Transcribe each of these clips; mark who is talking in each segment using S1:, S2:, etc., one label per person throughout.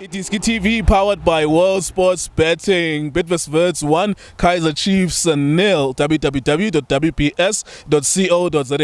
S1: iDiskiTV powered by World Sports Betting. Bidvest Wits 1, Kaizer Chiefs 0. www.wps.co.za,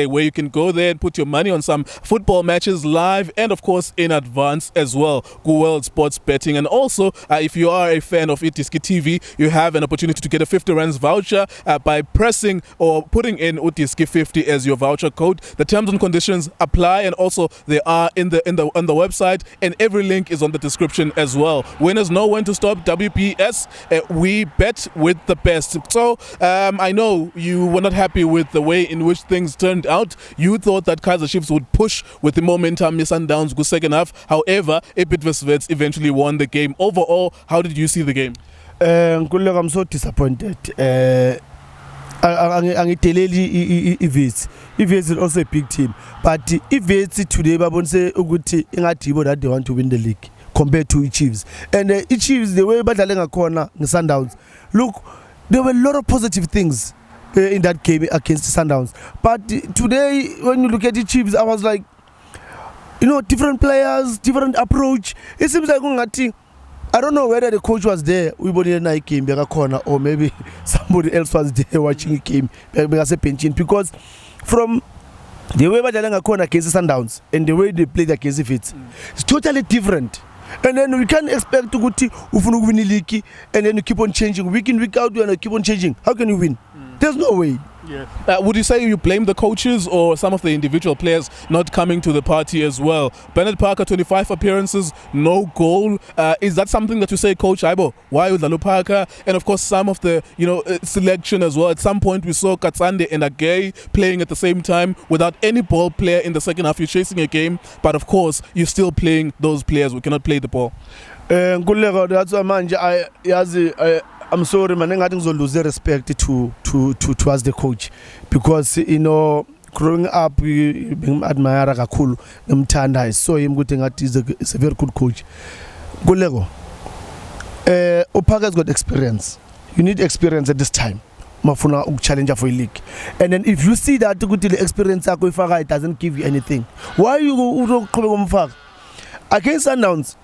S1: where you can go there and put your money on some football matches live and of course in advance as well. Go World Sports Betting. And also, if you are a fan of iDiskiTV, you have an opportunity to get a 50 rands voucher by pressing or putting in iDiski50 as your voucher code. The terms and conditions apply, and also they are on the website, and every link is on the description as well. Winners know when to stop. WPS, we bet with the best. So I know you were not happy with the way in which things turned out. You thought that Kaizer Chiefs would push with the momentum, Sundowns go second half. However, Bidvest Wits eventually won the game. Overall, how did you see the game?
S2: I'm so disappointed. Angiteleli Wits. Wits is also a big team, but Wits today babonse ukuthi ingadibo that they want to win the league compared to Chiefs. And Chiefs, the way badalenga corner in Sundowns, look, there were a lot of positive things in that game against Sundowns. But today, when you look at the Chiefs, I was like, different players, different approach. It seems like I don't know whether the coach was there, we body in a game, corner, or maybe somebody else was there watching the game, because from the way Badalenga corner against Sundowns and the way they played against Wits, it's totally different. And then we can't expect to go to win league and then you keep on changing week in, week out, and keep on changing. How can you win? There's no way.
S1: Yeah. Would you say you blame the coaches or some of the individual players not coming to the party as well? Bernard Parker, 25 appearances, no goal. Is that something that you say, Coach Aibo, why with Lalo Parker? And of course, some of the selection as well. At some point, we saw Katsande and Agay playing at the same time without any ball player in the second half. You're chasing a game, but of course, you're still playing those players who cannot play the ball.
S2: That's why I'm sorry, man. I think lose respect to as the coach, because growing up, being admired kakhulu, nemthanda. I saw him good thing. He's a very good coach. Golego, Opaga's got experience. You need experience at this time. Mafuna challenger for a league, and then if you see that the experience it doesn't give you anything, why you go come against Sundowns?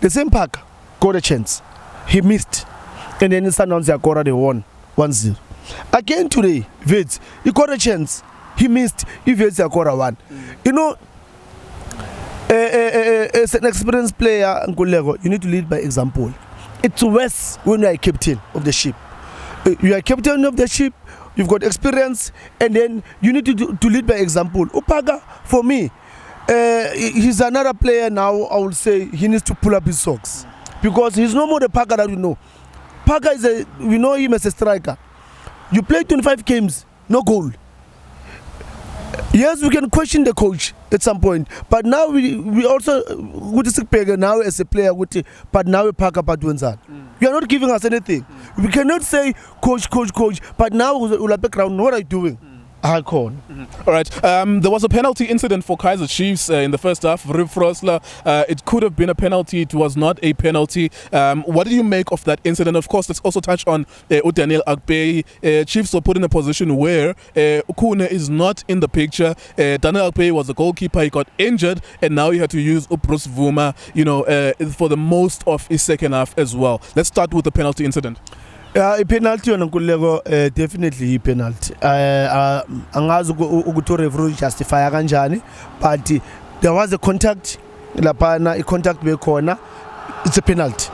S2: The same pack got a chance, he missed. And then in Sundowns, they won 1-0. Again today, Wits, he got a chance. He missed. He Wits, one. As an experienced player, you need to lead by example. It's worse when you are a captain of the ship. You are captain of the ship, you've got experience, and then you need to lead by example. Upaga, for me, he's another player now. I will say he needs to pull up his socks, because he's no more the Parker that we know. Parker we know him as a striker. You play 25 games, no goal. Yes, we can question the coach at some point, but now we also go to Pega now as a player, but now we Parker Padwenzan. You are not giving us anything. We cannot say coach, but now we'll background. What are you doing? All
S1: right. There was a penalty incident for Kaizer Chiefs in the first half. Rip Frosler, it could have been a penalty. It was not a penalty. What do you make of that incident? Of course, let's also touch on Daniel Agbe. Chiefs were put in a position where Khune is not in the picture. Daniel Agbe was the goalkeeper. He got injured, and now he had to use Bruce Vuma, for the most of his second half as well. Let's start with the penalty incident.
S2: A penalty on Kulego, definitely a penalty. Angazi ukuto referee justify kanjani, but there was a contact. Lapana, a contact be corner. It's a penalty.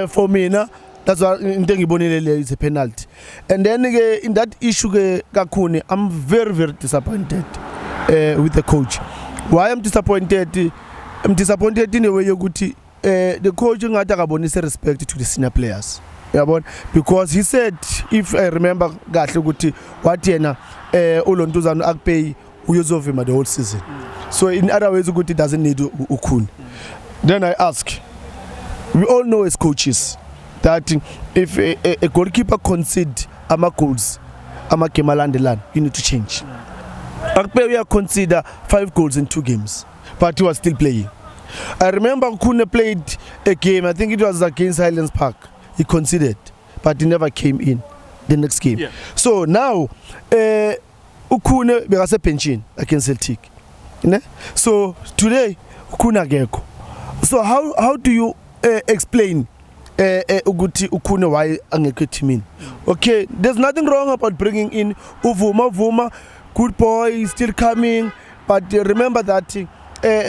S2: For me, that's why it's a penalty. And then in that issue, Khune, I'm very, very disappointed with the coach. Why I'm disappointed? I'm disappointed in the way the coach has respect to the senior players. Because he said, if I remember, what Olonduzan Akpay use of him the whole season. So in other ways, he doesn't need Ukun. Then I ask, we all know as coaches that if a goalkeeper concede goals, you need to change. Akpay consider 5 goals in 2 games, but he was still playing. I remember Khune played a game, I think it was against Highlands Park. He conceded, but he never came in the next game. Yeah. So now, Khune begas a pension against Celtic. So today, Khune ageko. So how do you explain ukuthi ukhune why angekho teamini? Okay, there's nothing wrong about bringing in Vuma, good boy, still coming, but remember that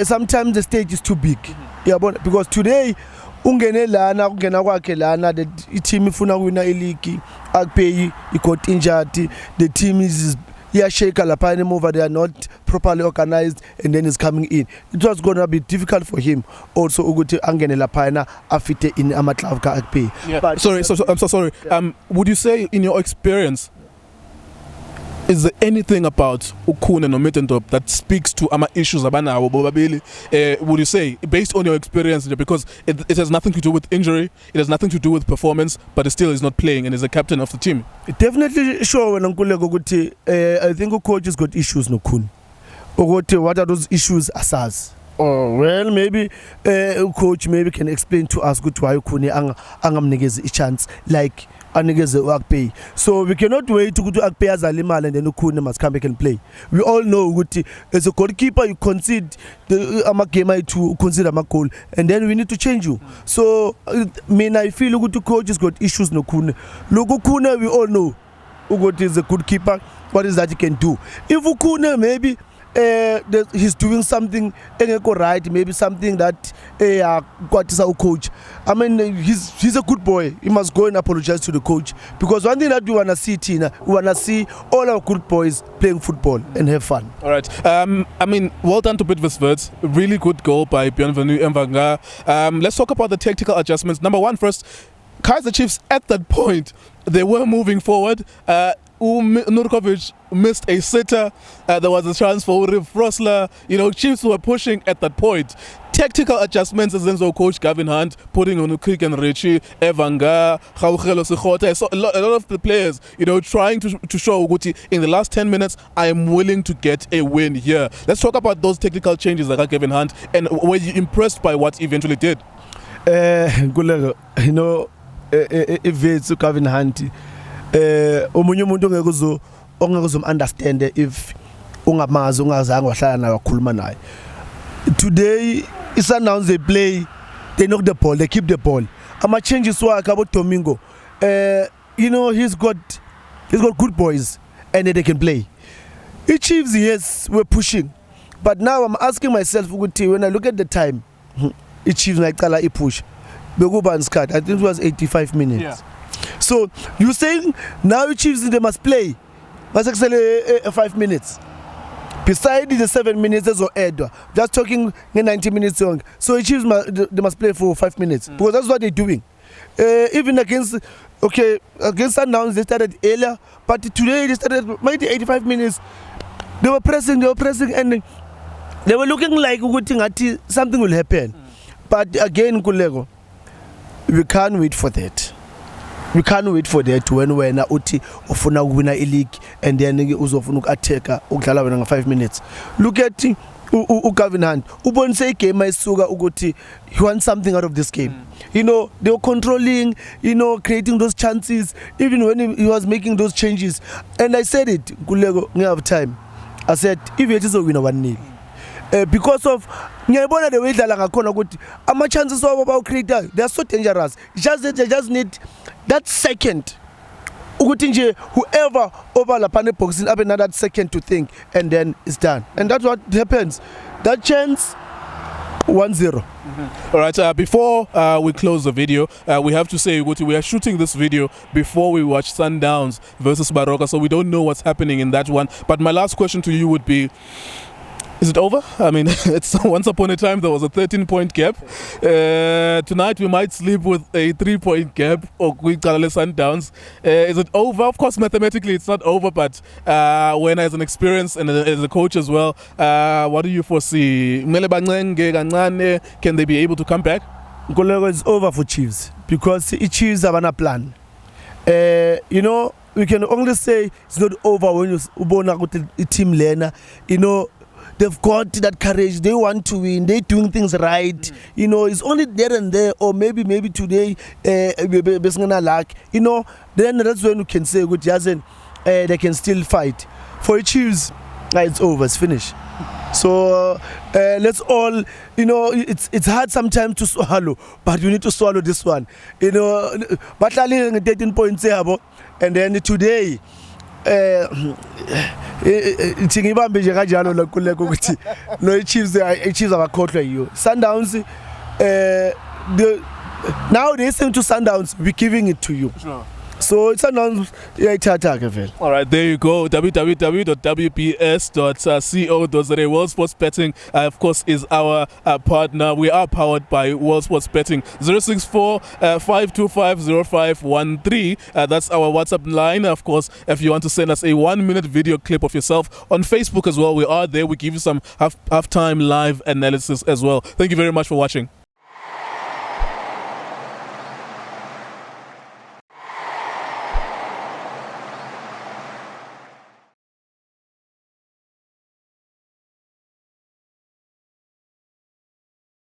S2: sometimes the stage is too big. Yeah, because today ungene kwakhe lana the team ifuna wina iligi akupay got injured, the team is iyashake lapha anymore, they are not properly organized, and then he's coming in. It was going to be difficult for him also ukuthi angene lapha afite in amaklavu ka akupay.
S1: Yeah. Sorry, I'm so sorry. Yeah. Would you say in your experience, is there anything about Khune no Middendorp that speaks to ama issues abanawo bobabili? Would you say, based on your experience, because it has nothing to do with injury, it has nothing to do with performance, but it still is not playing and is a captain of the team?
S2: Definitely sure when Nkuleko ukuthi I think coach has got issues no Khune. What are those issues asas? Oh, well, maybe coach maybe can explain to us why Khune angamnikeza a chance like anikeze akupay. So we cannot wait to go to akupay as alimala and then Khune must come back and play. We all know ukuthi as a goalkeeper you concede the game to consider a goal, and then we need to change you. So I feel ukuthi coach has got issues no Khune. Look, Khune we all know Ugot is a good keeper. What is that he can do? If Khune maybe he's doing something right, maybe something that got our coach. I mean, he's a good boy. He must go and apologize to the coach, because one thing that we wanna see, Tina, we wanna see all our good boys playing football and have fun.
S1: All right. I mean, well done to Bidvest Wits. Really good goal by Eva Nga. Let's talk about the tactical adjustments. Number one, first, Kaizer Chiefs at that point they were moving forward. Nurkovic missed a sitter. There was a chance for Frosler. Chiefs were pushing at that point. Tactical adjustments as well. Coach Gavin Hunt putting on Creek and Richie, Eva Nga, so a lot of the players, trying to show Guti in the last 10 minutes, I am willing to get a win here. Let's talk about those tactical changes that got Gavin Hunt, and were you impressed by what he eventually did?
S2: If it's Gavin Hunt, omunye umuntu ongeke understand if ungamazi ungazange wahlala naye wakhuluma naye. Today it's announced they play, they knock the ball, they keep the ball. Ama changes wakhe abo Domingo, he's got good boys and they can play. The Chiefs, yes, we're pushing, but now I'm asking myself when I look at the time, the Chiefs ngayicala ipush bekuba skat, I think it was 85 minutes.
S1: Yeah.
S2: So you saying now the Chiefs they must play, must actually 5 minutes. Besides the 7 minutes as or Edward, just talking 90 minutes long. So the Chiefs they must play for 5 minutes because that's what they're doing. Even against Sundowns they started earlier, but today they started maybe 85 minutes. They were pressing, and they were looking like something will happen. But again, Kulego, we can't wait for that. We can't wait for that when we're na uti ufuna wina league and then uzofuna ukateka ukudlala wena 5 minutes. Look at Gavin Hunt. Ubonise game ayisuka ukuthi he wants something out of this game. They were controlling, creating those chances even when he was making those changes. And I said it, Kulego, we have time. I said if it is a winner 1-0. Because of ngiyabona the way dlala ngakhona ukuthi ama chances wabo ba create they are so dangerous. They just need that second ukuthi nje whoever over lapha ne boxing abe another second to think, and then it's done, and that's what happens. That chance 1-0.
S1: All right, before we close the video, we have to say we are shooting this video before we watch Sundowns versus Baroka, so we don't know what's happening in that one. But my last question to you would be, is it over? I mean, it's once upon a time there was a 13-point gap. Tonight we might sleep with a 3-point gap or Sundowns. Is it over? Of course, mathematically it's not over, but when as an experience and as a coach as well, what do you foresee? Can they be able to come back?
S2: It's over for Chiefs because Chiefs have a plan. We can only say it's not over when you ubona a team learner. They've got that courage. They want to win. They're doing things right. It's only there and there, or maybe today, then that's when you can say, they can still fight. For Chiefs, it's over. It's finished. So let's all, it's hard sometimes to swallow, but you need to swallow this one. Battling 13 points and then today ngibambe nje kanjalo lokuleka ukuthi no Chiefs abakhohlwa yiyo Sundowns now they seem to Sundowns be giving it to you.
S1: Sure.
S2: So it's announced.
S1: All right, there you go. www.wps.co.za. World Sports Betting, of course, is our partner. We are powered by World Sports Betting. 064-525-0513. That's our WhatsApp line. Of course, if you want to send us a 1-minute video clip of yourself on Facebook as well, we are there. We give you some halftime live analysis as well. Thank you very much for watching.